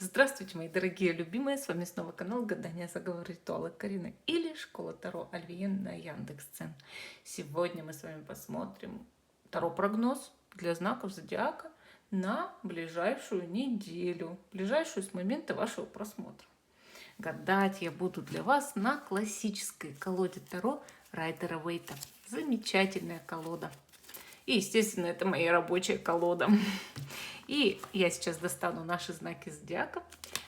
Здравствуйте, мои дорогие любимые, с вами снова канал Гадания, Заговоры, Ритуалы Карины или Школа Таро Альвиен на Яндекс.Цен. Сегодня мы с вами посмотрим Таро-прогноз для знаков зодиака на ближайшую неделю, ближайшую с момента вашего просмотра. Гадать я буду для вас на классической колоде Таро Райдера Уэйта. Замечательная колода. И, естественно, это моя рабочая колода. И я сейчас достану наши знаки зодиака.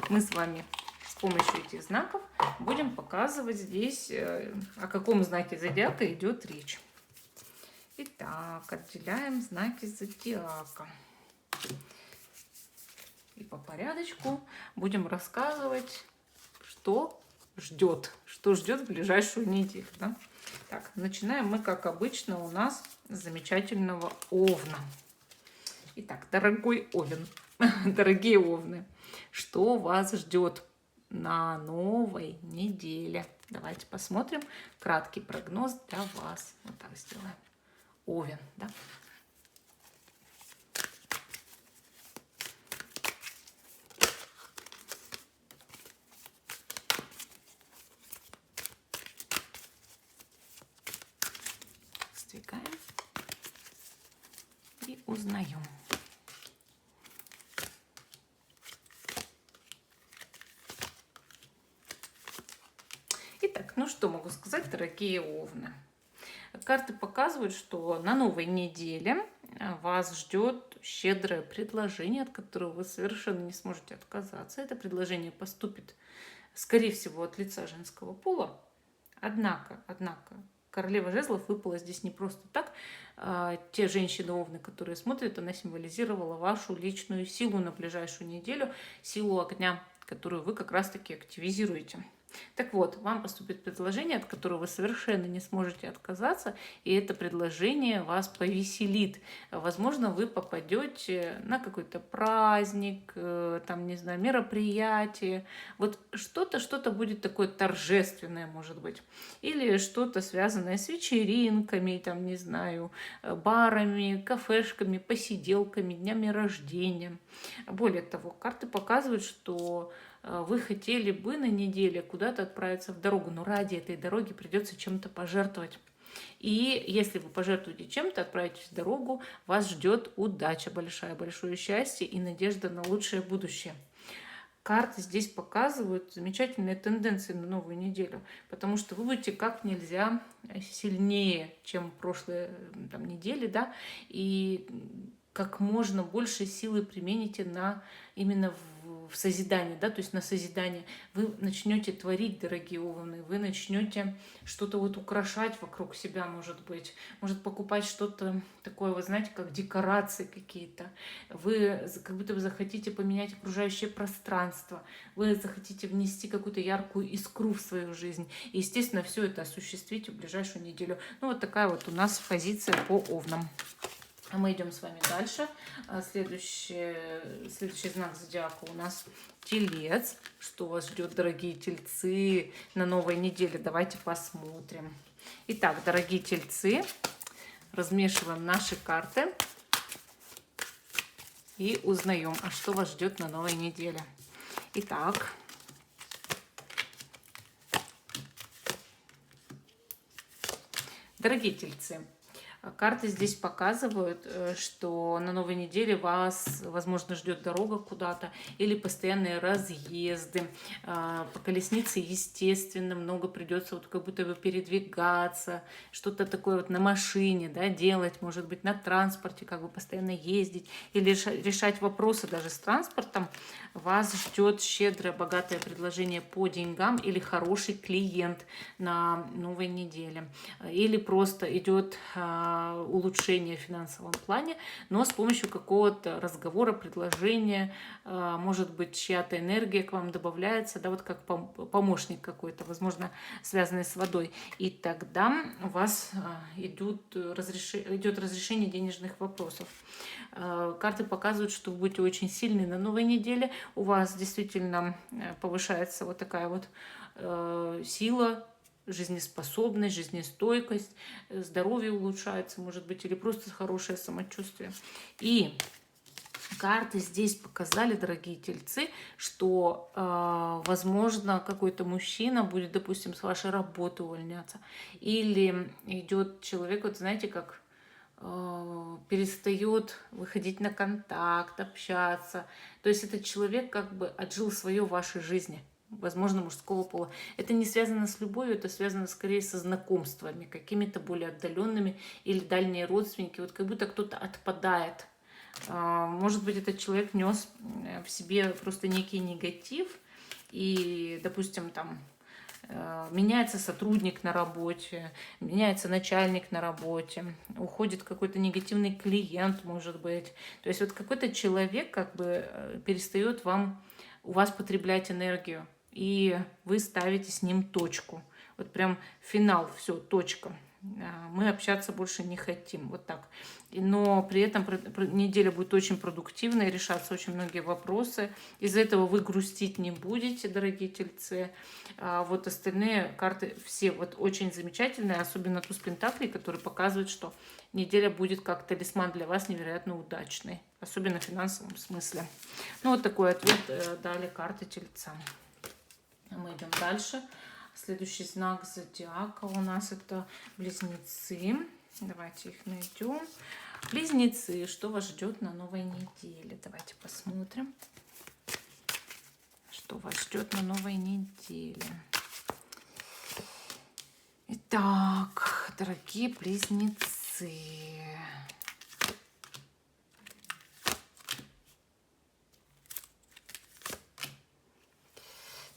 Мы с вами с помощью этих знаков будем показывать здесь, о каком знаке зодиака идет речь. Итак, отделяем знаки зодиака. И по порядочку будем рассказывать, что ждет в ближайшую неделю. Да? Так, начинаем мы, как обычно, у нас с замечательного Овна. Итак, дорогой Овен, дорогие Овны, что вас ждет на новой неделе? Давайте посмотрим краткий прогноз для вас. Вот так сделаем. Овен, да? Сдвигаем и узнаем. Итак, ну что могу сказать, дорогие Овны? Карты показывают, что на новой неделе вас ждет щедрое предложение, от которого вы совершенно не сможете отказаться. Это предложение поступит, скорее всего, от лица женского пола. Однако, королева жезлов выпала здесь не просто так. Те женщины-овны, которые смотрят, она символизировала вашу личную силу на ближайшую неделю, силу огня, которую вы как раз-таки активизируете. Так вот, вам поступит предложение, от которого вы совершенно не сможете отказаться, и это предложение вас повеселит. Возможно, вы попадете на какой-то праздник, там, не знаю, мероприятие. Вот что-то будет такое торжественное, может быть. Или что-то связанное с вечеринками, там, не знаю, барами, кафешками, посиделками, днями рождения. Более того, карты показывают, что вы хотели бы на неделе куда-то отправиться в дорогу, но ради этой дороги придется чем-то пожертвовать. И если вы пожертвуете чем-то, отправитесь в дорогу, вас ждет удача большое счастье и надежда на лучшее будущее. Карты здесь показывают замечательные тенденции на новую неделю, потому что вы будете как нельзя сильнее, чем прошлые недели, да, и как можно больше силы примените именно в созидание, да, то есть на созидание. Вы начнете творить, дорогие Овны, вы начнете что-то вот украшать вокруг себя, может покупать что-то такое, вы знаете, как декорации какие-то. Вы как будто бы захотите поменять окружающее пространство, вы захотите внести какую-то яркую искру в свою жизнь. И, естественно, все это осуществить в ближайшую неделю. Ну, вот такая вот у нас позиция по Овнам. А мы идем с вами дальше. Следующий знак зодиака у нас Телец. Что вас ждет, дорогие Тельцы, на новой неделе? Давайте посмотрим. Итак, дорогие Тельцы, размешиваем наши карты и узнаем, а что вас ждет на новой неделе. Итак, дорогие Тельцы, карты здесь показывают, что на новой неделе вас, возможно, ждет дорога куда-то или постоянные разъезды. По колеснице, естественно, много придется вот как будто бы передвигаться, что-то такое вот на машине, да, делать, может быть, на транспорте, как бы постоянно ездить или решать вопросы даже с транспортом. Вас ждет щедрое, богатое предложение по деньгам или хороший клиент на новой неделе. Или просто идет улучшение в финансовом плане, но с помощью какого-то разговора, предложения, может быть, чья-то энергия к вам добавляется, да, вот как помощник какой-то, возможно, связанный с водой. И тогда у вас идет разрешение денежных вопросов. Карты показывают, что вы будете очень сильны на новой неделе, у вас действительно повышается вот такая вот сила, жизнеспособность, жизнестойкость, здоровье улучшается, может быть, или просто хорошее самочувствие. И Карты здесь показали, дорогие тельцы, что, возможно, какой-то мужчина будет, допустим, с вашей работы увольняться. Или идет человек, вот знаете, как перестает выходить на контакт, общаться. То есть этот человек как бы отжил свое в вашей жизни, возможно, мужского пола. Это не связано с любовью, это связано скорее со знакомствами, какими-то более отдаленными или дальние родственники. Вот как будто кто-то отпадает. Может быть, этот человек нес в себе просто некий негатив, и, допустим, там меняется сотрудник на работе, меняется начальник на работе, уходит какой-то негативный клиент, может быть. То есть вот какой-то человек как бы перестает у вас потреблять энергию, и вы ставите с ним точку. Вот прям финал, все, точка. Мы общаться больше не хотим, вот так. Но при этом неделя будет очень продуктивной, решаться очень многие вопросы. Из-за этого вы грустить не будете, дорогие тельцы. А вот остальные карты все вот очень замечательные, особенно туз пентаклей, который показывает, что неделя будет как талисман для вас невероятно удачный, особенно в финансовом смысле. Ну вот такой ответ дали карты тельца. Мы идем дальше. Следующий знак зодиака у нас это близнецы. Давайте их найдем. Близнецы, что вас ждет на новой неделе? Давайте посмотрим, что вас ждет на новой неделе. Итак, дорогие близнецы.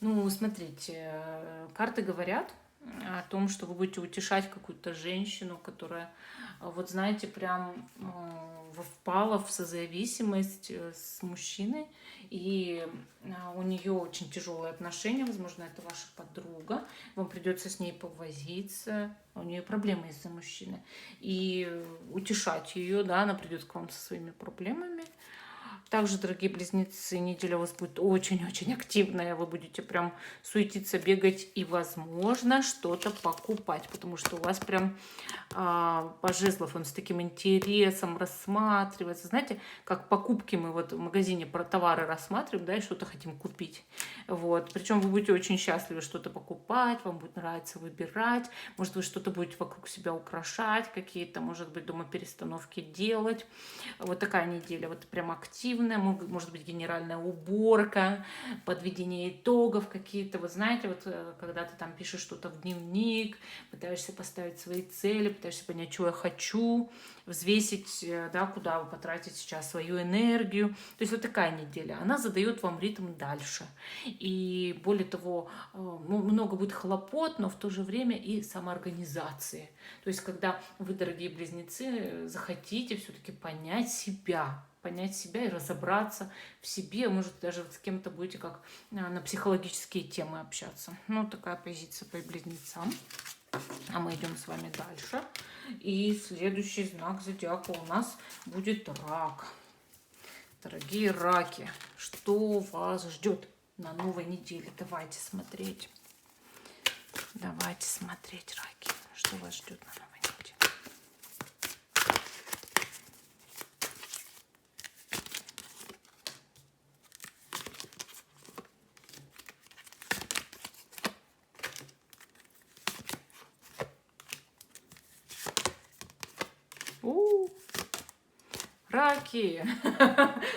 Ну, смотрите, карты говорят о том, что вы будете утешать какую-то женщину, которая, вот знаете, прям впала в созависимость с мужчиной, и у нее очень тяжелые отношения, возможно, это ваша подруга, вам придется с ней повозиться, у нее проблемы из-за мужчины, и утешать ее, да, она придет к вам со своими проблемами. Также, дорогие близнецы, неделя у вас будет очень-очень активная. Вы будете прям суетиться, бегать и, возможно, что-то покупать. Потому что у вас прям по жезлов он с таким интересом рассматривается. Знаете, как покупки мы вот в магазине про товары рассматриваем, да, и что-то хотим купить. Вот. Причем вы будете очень счастливы что-то покупать, вам будет нравиться выбирать. Может, вы что-то будете вокруг себя украшать, какие-то, может быть, дома перестановки делать. Вот такая неделя, вот прям активная. Может быть, генеральная уборка, подведение итогов какие-то. Вот знаете, вот когда ты там пишешь что-то в дневник, пытаешься поставить свои цели, пытаешься понять, что я хочу, взвесить, да, куда вы потратите сейчас свою энергию. То есть вот такая неделя. Она задает вам ритм дальше. И более того, много будет хлопот, но в то же время и самоорганизации. То есть когда вы, дорогие близнецы, захотите все-таки понять себя и разобраться в себе, может, даже с кем-то будете как на психологические темы общаться. Ну, такая позиция по близнецам. А мы идем с вами дальше. И следующий знак зодиака у нас будет рак. Дорогие раки, что вас ждет на новой неделе? Давайте смотреть. Давайте смотреть, раки, что вас ждет на новой неделе. Раки,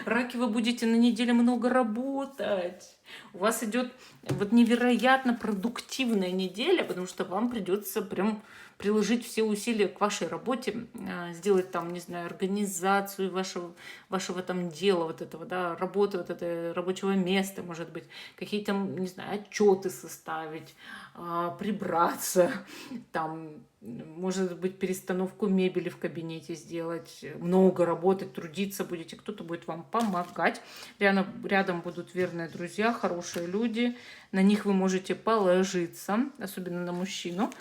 раки, вы будете на неделе много работать. У вас идет вот невероятно продуктивная неделя, потому что вам придется прям приложить все усилия к вашей работе, сделать там, не знаю, организацию вашего там дела, вот этого, да, работы, вот этого рабочего места, может быть, какие-то, не знаю, отчеты составить, прибраться, там, может быть, перестановку мебели в кабинете сделать, много работать, трудиться будете, кто-то будет вам помогать. Рядом будут верные друзья, хорошие люди, на них вы можете положиться, особенно на мужчину.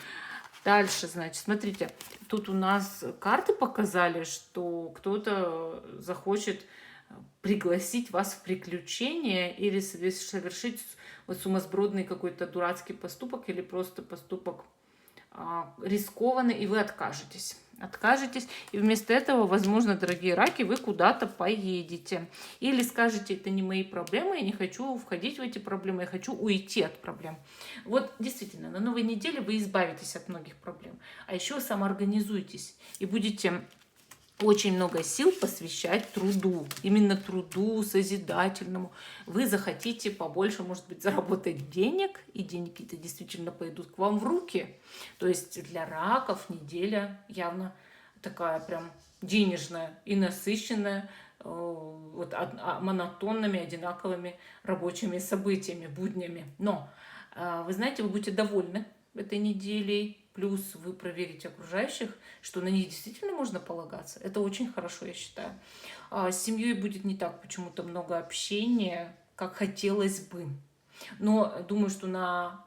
Дальше, значит, смотрите, тут у нас карты показали, что кто-то захочет пригласить вас в приключения или совершить вот сумасбродный какой-то дурацкий поступок или просто поступок рискованный, и вы откажетесь. откажетесь, и вместо этого, возможно, дорогие раки, вы куда-то поедете. Или скажете, это не мои проблемы, я не хочу входить в эти проблемы, я хочу уйти от проблем. Вот действительно, на новой неделе вы избавитесь от многих проблем, а еще самоорганизуйтесь и будете очень много сил посвящать труду, именно труду созидательному. Вы захотите побольше, может быть, заработать денег, и деньги-то действительно пойдут к вам в руки. То есть для раков неделя явно такая прям денежная и насыщенная вот, монотонными, одинаковыми рабочими событиями, буднями. Но, вы знаете, вы будете довольны этой неделей. Плюс вы проверите окружающих, что на них действительно можно полагаться. Это очень хорошо, я считаю. С семьей будет не так почему-то много общения, как хотелось бы. Но думаю, что на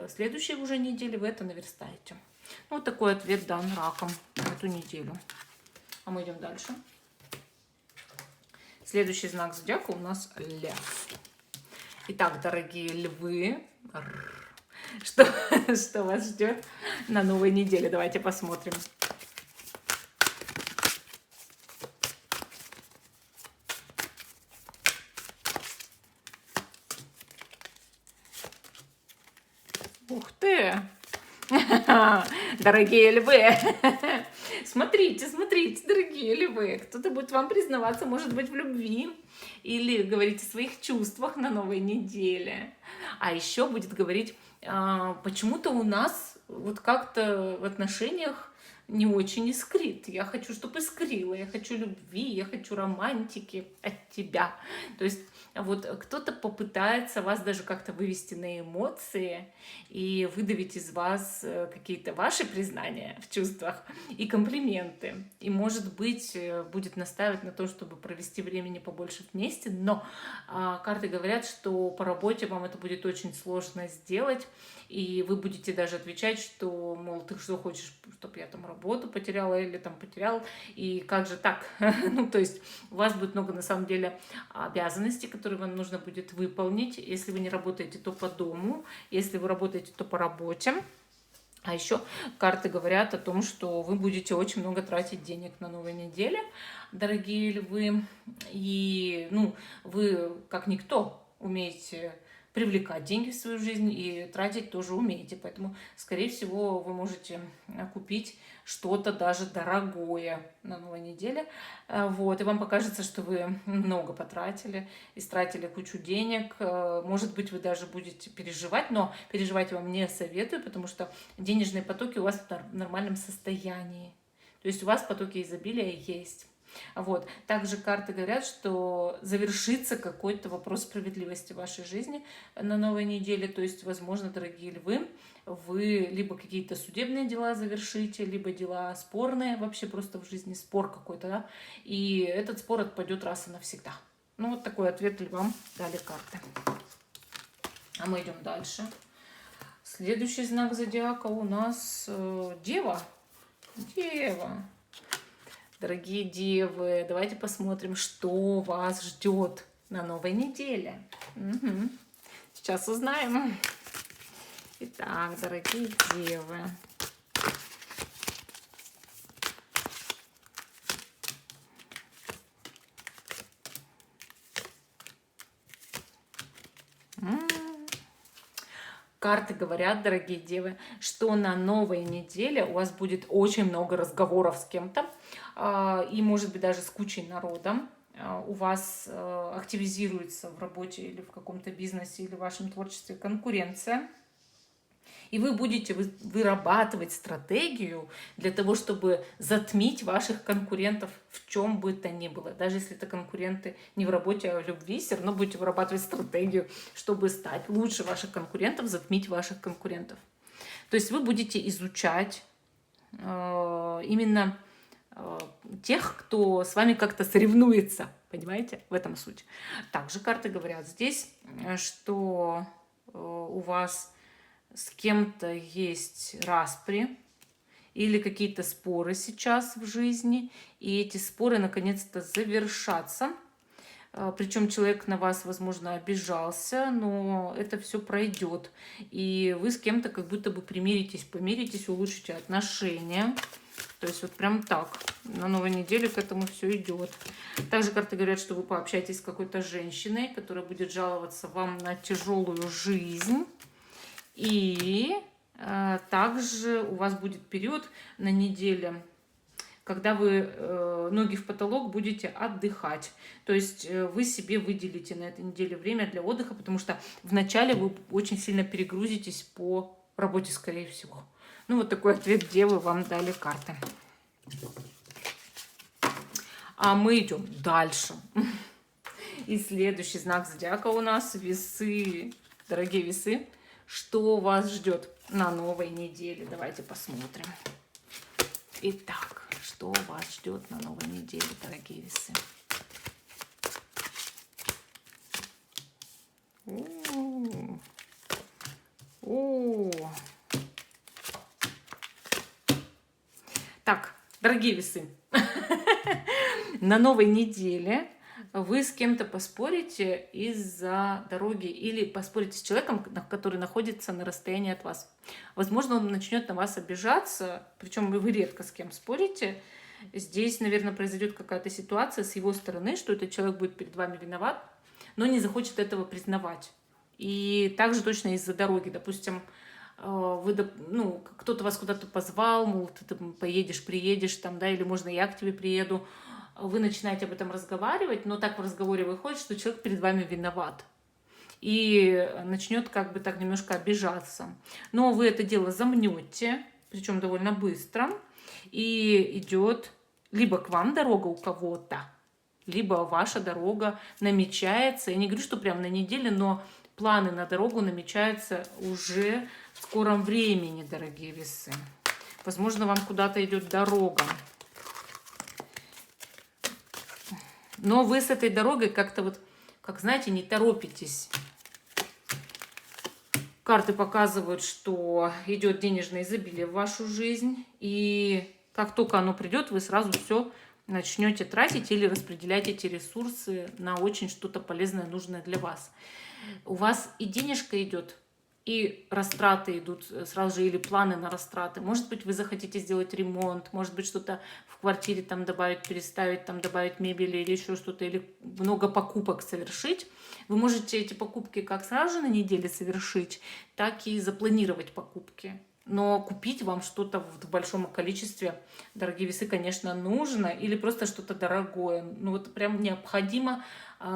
следующей уже неделе вы это наверстаете. Ну, вот такой ответ дан ракам на эту неделю. А мы идем дальше. Следующий знак зодиака у нас лев. Итак, дорогие львы, что вас ждет на новой неделе? Давайте посмотрим. Ух ты! Дорогие львы! Смотрите, смотрите, дорогие львы. Кто-то будет вам признаваться, может быть, в любви. Или говорить о своих чувствах на новой неделе. А еще будет говорить, почему-то у нас вот как-то в отношениях не очень искрит. Я хочу, чтобы искрило. Я хочу любви, я хочу романтики от тебя. То есть вот кто-то попытается вас даже как-то вывести на эмоции и выдавить из вас какие-то ваши признания в чувствах и комплименты. И, может быть, будет настаивать на том, чтобы провести времени побольше вместе. Но карты говорят, что по работе вам это будет очень сложно сделать. И вы будете даже отвечать, что, мол, ты что хочешь, чтобы я там работу потеряла или там потерял, и как же так? Ну, то есть у вас будет много, на самом деле, обязанностей, которые вам нужно будет выполнить. Если вы не работаете, то по дому, если вы работаете, то по работе. А еще карты говорят о том, что вы будете очень много тратить денег на новой неделе, дорогие львы. И, ну, вы, как никто, умеете привлекать деньги в свою жизнь и тратить тоже умеете. Поэтому, скорее всего, вы можете купить что-то даже дорогое на новой неделе. Вот, и вам покажется, что вы много потратили, истратили кучу денег. Может быть, вы даже будете переживать, но переживать вам не советую, потому что денежные потоки у вас в нормальном состоянии. То есть у вас потоки изобилия есть. Вот. Также карты говорят, что завершится какой-то вопрос справедливости в вашей жизни на новой неделе. То есть, возможно, дорогие львы, вы либо какие-то судебные дела завершите, либо дела спорные, вообще просто в жизни спор какой-то, да, и этот спор отпадет раз и навсегда. Ну, вот такой ответ львам дали карты. А мы идем дальше. Следующий знак зодиака у нас Дева. Дева. Дорогие девы, давайте посмотрим, что вас ждет на новой неделе. Угу. Сейчас узнаем. Итак, дорогие девы. Карты говорят, дорогие девы, что на новой неделе у вас будет очень много разговоров с кем-то, и, может быть, даже с кучей народа. У вас активизируется в работе или в каком-то бизнесе или в вашем творчестве конкуренция. И вы будете вырабатывать стратегию для того, чтобы затмить ваших конкурентов в чем бы то ни было. Даже если это конкуренты не в работе, а в любви, все равно будете вырабатывать стратегию, чтобы стать лучше ваших конкурентов, затмить ваших конкурентов. То есть вы будете изучать именно тех, кто с вами как-то соревнуется. Понимаете? В этом суть. Также карты говорят здесь, что у вас с кем-то есть распри или какие-то споры сейчас в жизни, и эти споры наконец-то завершатся. Причем человек на вас, возможно, обижался, но это все пройдет. И вы с кем-то как будто бы помиритесь, улучшите отношения. То есть вот прям так. На новой неделе к этому все идет. Также карты говорят, что вы пообщаетесь с какой-то женщиной, которая будет жаловаться вам на тяжелую жизнь. И также у вас будет период на неделе, когда вы ноги в потолок будете отдыхать. То есть вы себе выделите на этой неделе время для отдыха, потому что вначале вы очень сильно перегрузитесь по работе, скорее всего. Ну, вот такой ответ Девы вам дали карты. А мы идем дальше. И следующий знак зодиака у нас Весы. Дорогие Весы, что вас ждет на новой неделе? Давайте посмотрим. Итак, что вас ждет на новой неделе, дорогие Весы? Так, дорогие Весы, на новой неделе вы с кем-то поспорите из-за дороги или поспорите с человеком, который находится на расстоянии от вас. Возможно, он начнет на вас обижаться, причем вы редко с кем спорите. Здесь, наверное, произойдет какая-то ситуация с его стороны, что этот человек будет перед вами виноват, но не захочет этого признавать. И также точно из-за дороги. Допустим, кто-то вас куда-то позвал, мол, ты там поедешь, приедешь, там, да, или можно я к тебе приеду. Вы начинаете об этом разговаривать, но так в разговоре выходит, что человек перед вами виноват. И начнет как бы так немножко обижаться. Но вы это дело замнете, причем довольно быстро, и идет либо к вам дорога у кого-то, либо ваша дорога намечается. Я не говорю, что прямо на неделе, но планы на дорогу намечаются уже в скором времени, дорогие Весы. Возможно, вам куда-то идет дорога. Но вы с этой дорогой как-то вот, как знаете, не торопитесь. Карты показывают, что идет денежное изобилие в вашу жизнь. И как только оно придет, вы сразу все начнете тратить или распределять эти ресурсы на очень что-то полезное, нужное для вас. У вас и денежка идет, и растраты идут сразу же, или планы на растраты. Может быть, вы захотите сделать ремонт, может быть, что-то в квартире там добавить, переставить, там добавить мебели или еще что-то, или много покупок совершить. Вы можете эти покупки как сразу же на неделе совершить, так и запланировать покупки. Но купить вам что-то в большом количестве, дорогие Весы, конечно, нужно, или просто что-то дорогое. Ну вот прям необходимо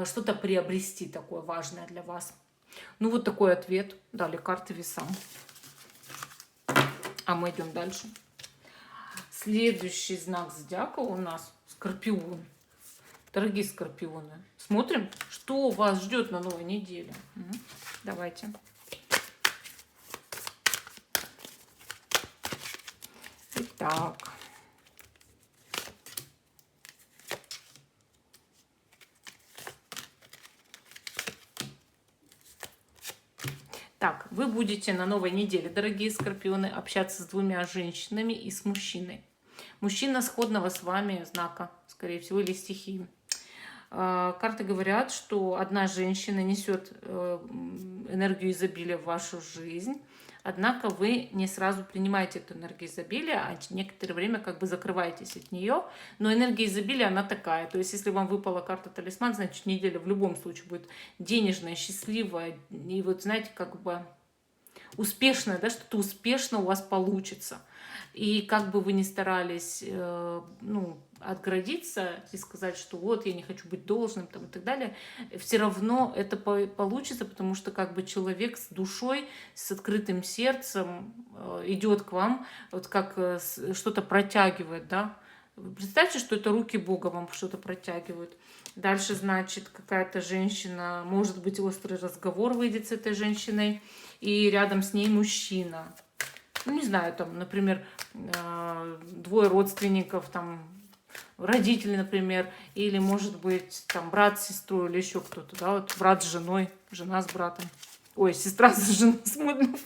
что-то приобрести такое важное для вас. Ну вот такой ответ дали карты Весам. А мы идем дальше. Следующий знак зодиака у нас Скорпион. Дорогие Скорпионы, смотрим, что вас ждет на новой неделе. Давайте. Итак. Так, вы будете на новой неделе, дорогие Скорпионы, общаться с двумя женщинами и с мужчиной. Мужчина сходного с вами знака, скорее всего, или стихии. Карты говорят, что одна женщина несет энергию изобилия в вашу жизнь, однако вы не сразу принимаете эту энергию изобилия, а некоторое время как бы закрываетесь от нее. Но энергия изобилия, она такая. То есть, если вам выпала карта талисман, значит, неделя в любом случае будет денежная, счастливая. И вот, знаете, как бы успешная, да, что-то успешно у вас получится. И как бы вы ни старались, отгородиться и сказать, что вот я не хочу быть должным там, и так далее, все равно это получится, потому что как бы человек с душой, с открытым сердцем идет к вам, вот как что-то протягивает, да. Представьте, что это руки Бога вам что-то протягивают. Дальше, значит, какая-то женщина, может быть, острый разговор выйдет с этой женщиной, и рядом с ней мужчина. Ну, не знаю, там, например, двое родственников, там, родители, например, или, может быть, там, брат с сестрой или еще кто-то, да, вот брат с женой, жена с братом. Ой, сестра с женой, с мужем.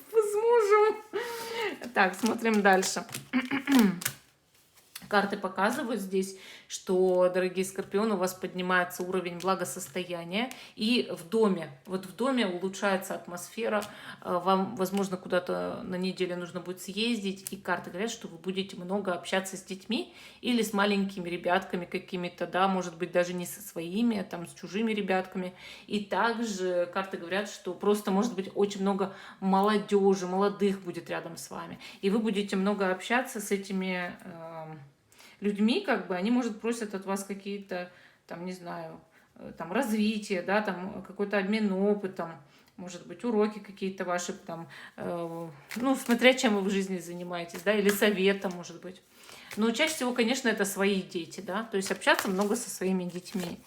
Так, смотрим дальше. Карты показывают здесь, что, дорогие скорпионы, у вас поднимается уровень благосостояния, и в доме, вот в доме улучшается атмосфера, вам, возможно, куда-то на неделю нужно будет съездить, и карты говорят, что вы будете много общаться с детьми или с маленькими ребятками какими-то, да, может быть, даже не со своими, а там с чужими ребятками. И также карты говорят, что просто, может быть, очень много молодежи, молодых будет рядом с вами, и вы будете много общаться с этими людьми, как бы, они, может, просят от вас какие-то, там, не знаю, там, развитие, да, там, какой-то обмен опытом, может быть, уроки какие-то ваши, там, ну, смотря чем вы в жизни занимаетесь, да, или советом, может быть. Но чаще всего, конечно, это свои дети, да, то есть общаться много со своими детьми.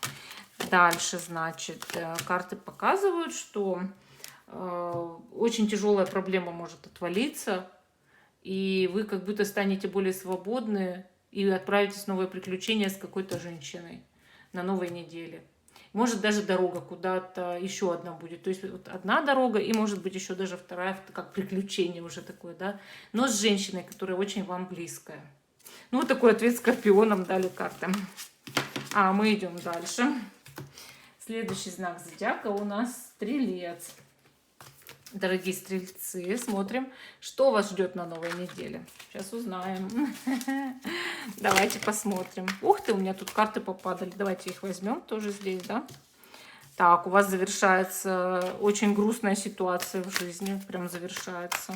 Дальше, значит, карты показывают, что очень тяжелая проблема может отвалиться, и вы как будто станете более свободны, и отправитесь в новое приключение с какой-то женщиной на новой неделе. Может, даже дорога куда-то еще одна будет. То есть вот одна дорога, и может быть еще даже вторая, как приключение уже такое, да. Но с женщиной, которая очень вам близкая. Ну, вот такой ответ скорпионам дали карты. А мы идем дальше. Следующий знак зодиака у нас Стрелец. Дорогие стрельцы, смотрим, что вас ждет на новой неделе. Сейчас узнаем. Давайте посмотрим. Ух ты, у меня тут карты попадали. Давайте их возьмем тоже здесь, да? Так, у вас завершается очень грустная ситуация в жизни. Прям завершается.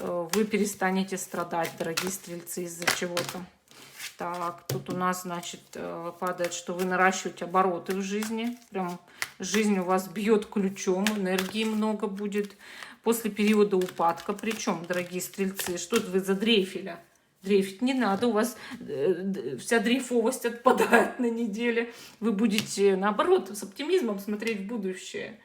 Вы перестанете страдать, дорогие стрельцы, из-за чего-то. Так, тут у нас, значит, падает, что вы наращиваете обороты в жизни. Прям жизнь у вас бьет ключом, энергии много будет после периода упадка. Причем, дорогие стрельцы, что вы задрейфили? Дрейфить не надо, у вас вся дрейфовость отпадает на неделе. Вы будете, наоборот, с оптимизмом смотреть в будущее.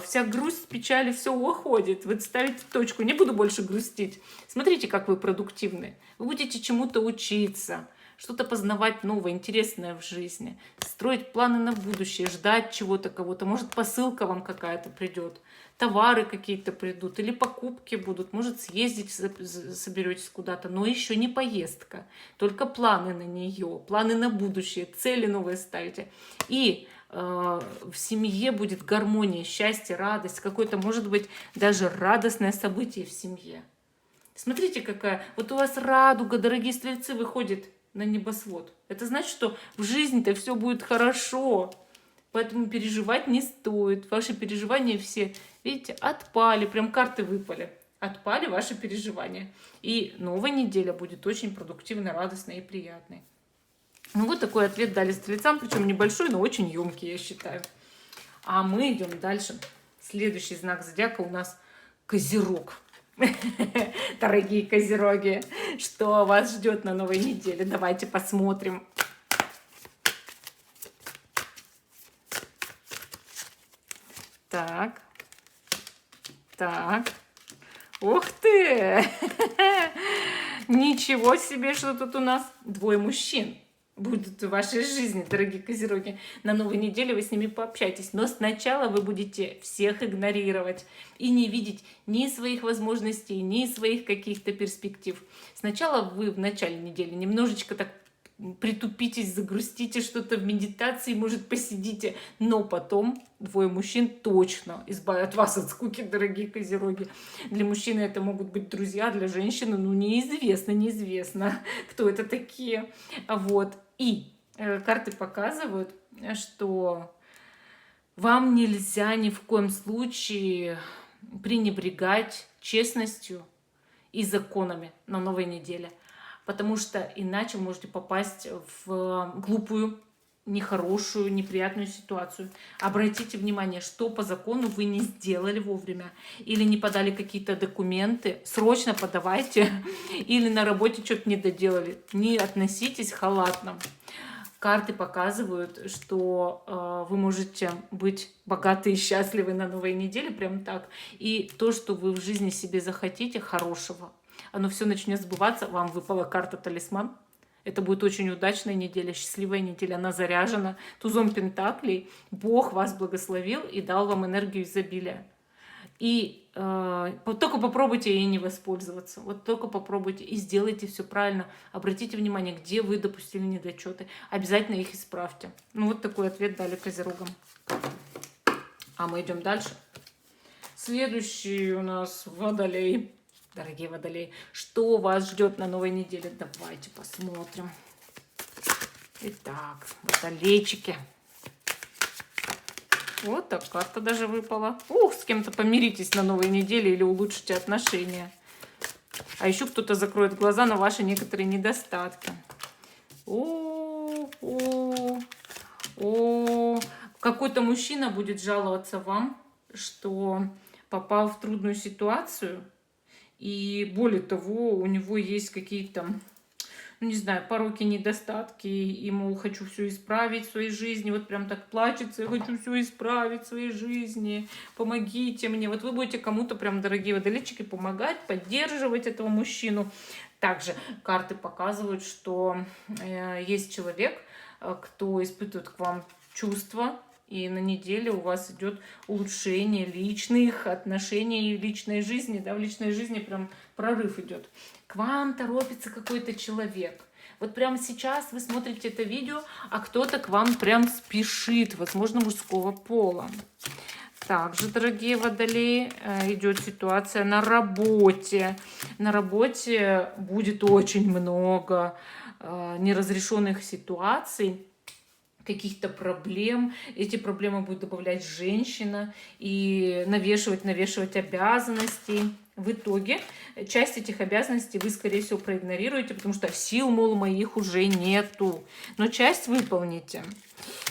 Вся грусть, печаль, все уходит. Вы ставите точку. Не буду больше грустить. Смотрите, как вы продуктивны. Вы будете чему-то учиться, что-то познавать новое, интересное в жизни, строить планы на будущее, ждать чего-то, кого-то. Может, посылка вам какая-то придет, товары какие-то придут или покупки будут. Может, съездить, соберетесь куда-то, но еще не поездка. Только планы на нее, планы на будущее, цели новые ставите. И в семье будет гармония, счастье, радость, какое-то, может быть, даже радостное событие в семье. Смотрите, какая. Вот у вас радуга, дорогие стрельцы, выходит на небосвод. Это значит, что в жизни-то все будет хорошо. Поэтому переживать не стоит. Ваши переживания все, видите, отпали. Прям карты выпали. Отпали ваши переживания. И новая неделя будет очень продуктивной, радостной и приятной. Ну, вот такой ответ дали стрельцам, причем небольшой, но очень емкий, я считаю. А мы идем дальше. Следующий знак зодиака у нас Козерог. Дорогие козероги, что вас ждет на новой неделе? Давайте посмотрим. Так. Так. Ух ты! Ничего себе, что тут у нас двое мужчин будут в вашей жизни, дорогие козероги. На новой неделе вы с ними пообщаетесь. Но сначала вы будете всех игнорировать и не видеть ни своих возможностей, ни своих каких-то перспектив. Сначала вы в начале недели немножечко так притупитесь, загрустите что-то в медитации, может, посидите. Но потом двое мужчин точно избавят вас от скуки, дорогие козероги. Для мужчины это могут быть друзья, для женщины, ну, неизвестно, кто это такие. Вот. И карты показывают, что вам нельзя ни в коем случае пренебрегать честностью и законами на новой неделе. Потому что иначе вы можете попасть в глупую, нехорошую, неприятную ситуацию. Обратите внимание, что по закону вы не сделали вовремя. Или не подали какие-то документы. Срочно подавайте. Или на работе что-то не доделали. Не относитесь халатно. Карты показывают, что вы можете быть богаты и счастливы на новой неделе. Прям так. И то, что вы в жизни себе захотите хорошего, оно все начнет сбываться. Вам выпала карта талисман. Это будет очень удачная неделя, счастливая неделя. Она заряжена тузом пентаклей. Бог вас благословил и дал вам энергию изобилия. И только попробуйте ей не воспользоваться. Вот только попробуйте и сделайте все правильно. Обратите внимание, где вы допустили недочеты. Обязательно их исправьте. Ну, вот такой ответ дали козерогам. А мы идем дальше. Следующий у нас водолей. Дорогие водолеи, что вас ждет на новой неделе? Давайте посмотрим. Итак, водолейчики. Вот так карта даже выпала. Ух, с кем-то помиритесь на новой неделе или улучшите отношения. А еще кто-то закроет глаза на ваши некоторые недостатки. Какой-то мужчина будет жаловаться вам, что попал в трудную ситуацию. И более того, у него есть какие-то, ну, не знаю, пороки, недостатки, и, мол, хочу все исправить в своей жизни, вот прям так плачется, я хочу все исправить в своей жизни, помогите мне. Вот вы будете кому-то прям, дорогие водолейчики, помогать, поддерживать этого мужчину. Также карты показывают, что есть человек, кто испытывает к вам чувства, и на неделе у вас идет улучшение личных отношений и личной жизни. Да, в личной жизни прям прорыв идет. К вам торопится какой-то человек. Вот прямо сейчас вы смотрите это видео, а кто-то к вам прям спешит, возможно, мужского пола. Также, дорогие водолеи, идет ситуация на работе. На работе будет очень много неразрешенных ситуаций, каких-то проблем. Эти проблемы будет добавлять женщина и навешивать обязанностей. В итоге часть этих обязанностей вы, скорее всего, проигнорируете, потому что сил, мол, моих уже нету. Но часть выполните.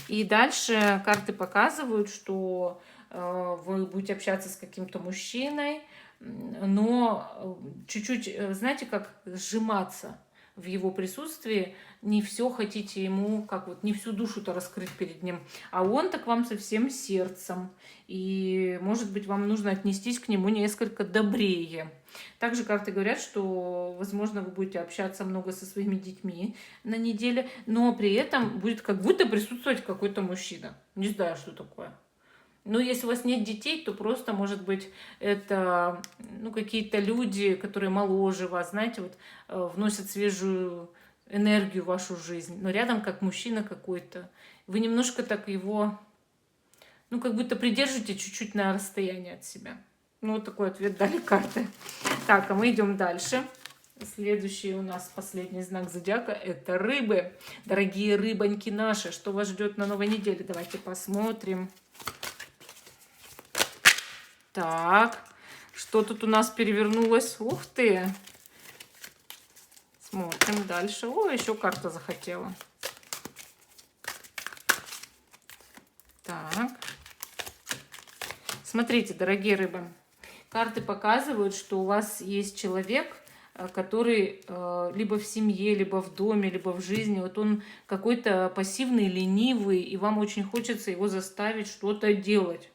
И дальше карты показывают, что вы будете общаться с каким-то мужчиной, но чуть-чуть, знаете, как сжиматься в его присутствии, не все хотите ему, как вот не всю душу-то раскрыть перед ним, а он так вам со всем сердцем. И, может быть, вам нужно отнестись к нему несколько добрее. Также карты говорят, что, возможно, вы будете общаться много со своими детьми на неделе, но при этом будет как будто присутствовать какой-то мужчина. Не знаю, что такое. Но если у вас нет детей, то просто, может быть, это какие-то люди, которые моложе вас, знаете, вот вносят свежую энергию в вашу жизнь. Но рядом как мужчина какой-то. Вы немножко так его, как будто придержите чуть-чуть на расстоянии от себя. Ну, вот такой ответ дали карты. Так, а мы идем дальше. Следующий у нас последний знак зодиака – это рыбы. Дорогие рыбоньки наши, что вас ждет на новой неделе? Давайте посмотрим. Так, что тут у нас перевернулось? Ух ты! Смотрим дальше. О, еще карта захотела. Так. Смотрите, дорогие рыбы. Карты показывают, что у вас есть человек, который либо в семье, либо в доме, либо в жизни. Вот он какой-то пассивный, ленивый, и вам очень хочется его заставить что-то делать.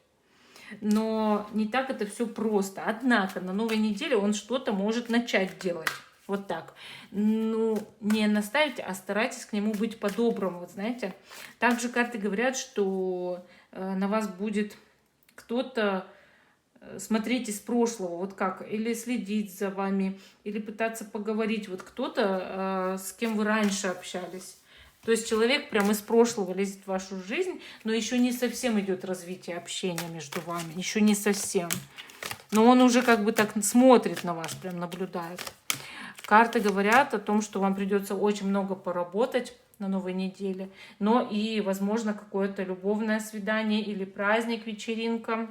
Но не так это все просто. Однако на новой неделе он что-то может начать делать. Вот так. Не наставите, а старайтесь к нему быть по-доброму, вот знаете. Также карты говорят, что на вас будет кто-то смотреть из прошлого, вот как, или следить за вами, или пытаться поговорить. Вот кто-то, с кем вы раньше общались. То есть человек прямо из прошлого лезет в вашу жизнь, но еще не совсем идет развитие общения между вами. Еще не совсем. Но он уже как бы так смотрит на вас, прям наблюдает. Карты говорят о том, что вам придется очень много поработать на новой неделе, но и, возможно, какое-то любовное свидание или праздник, вечеринка,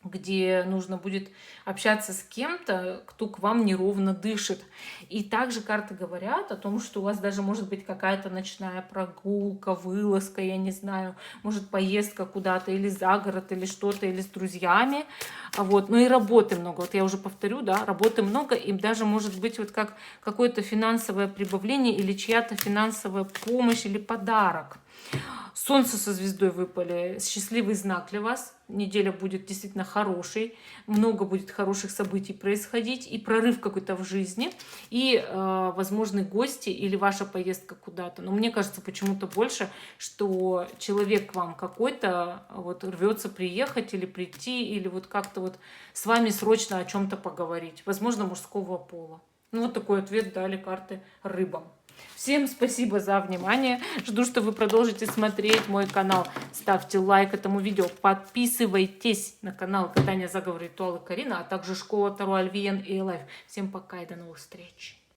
где нужно будет общаться с кем-то, кто к вам неровно дышит. И также карты говорят о том, что у вас даже может быть какая-то ночная прогулка, вылазка, я не знаю, может поездка куда-то или за город, или что-то, или с друзьями. Вот. Ну и работы много. Вот я уже повторю, да, работы много, и даже может быть вот как какое-то финансовое прибавление или чья-то финансовая помощь или подарок. Солнце со звездой выпали. Счастливый знак для вас. Неделя будет действительно хорошей. Много будет хороших событий происходить. И прорыв какой-то в жизни. И возможны гости или ваша поездка куда-то. Но мне кажется почему-то больше, что человек к вам какой-то вот рвется приехать или прийти. Или вот как-то вот с вами срочно о чем-то поговорить. Возможно, мужского пола. Ну вот такой ответ дали карты рыбам. Всем спасибо за внимание. Жду, что вы продолжите смотреть мой канал. Ставьте лайк этому видео. Подписывайтесь на канал Гадания, заговоры, ритуалы Карина, а также школа Таро Альвиен и Элайф. Всем пока и до новых встреч.